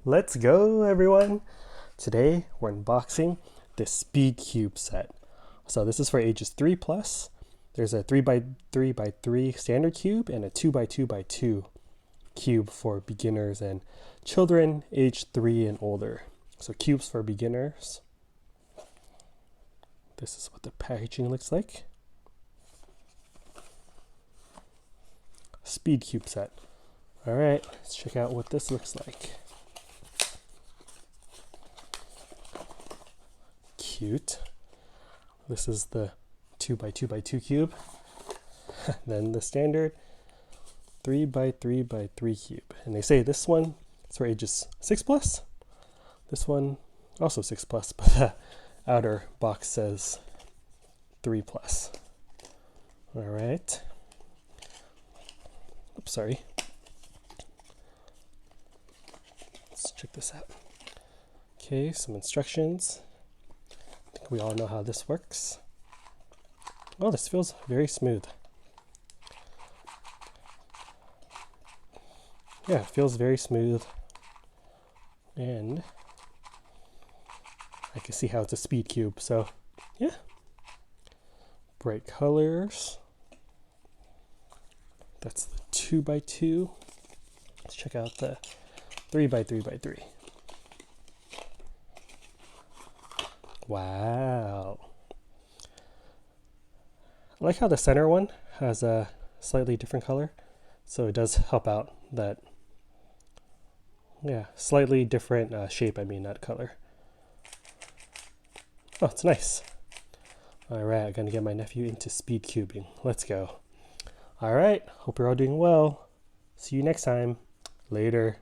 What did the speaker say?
Let's go, everyone! Today we're unboxing the Speed Cube set. So this is for ages 3 plus. There's a 3x3x3 standard cube and a 2x2x2 cube for beginners and children aged 3 and older. So cubes for beginners. This is what the packaging looks like. Speed Cube set. Alright, let's check out what this looks like. Cute. This is the 2x2x2 cube. Then the standard 3x3x3 cube. And they say this one is for ages 6 plus. This one also 6 plus, but the outer box says 3 plus. Alright. Oops, sorry. Let's check this out. Okay, some instructions. I think we all know how this works. Oh, this feels very smooth. Yeah, it feels very smooth. And I can see how it's a speed cube, so yeah. Bright colors. That's the 2x2. Let's check out the 3x3x3. Wow. I like how the center one has a slightly different color. So it does help out that, yeah, slightly different shape, not color. Oh, it's nice. Alright, I'm gonna get my nephew into speed cubing. Let's go. Alright, hope you're all doing well. See you next time. Later.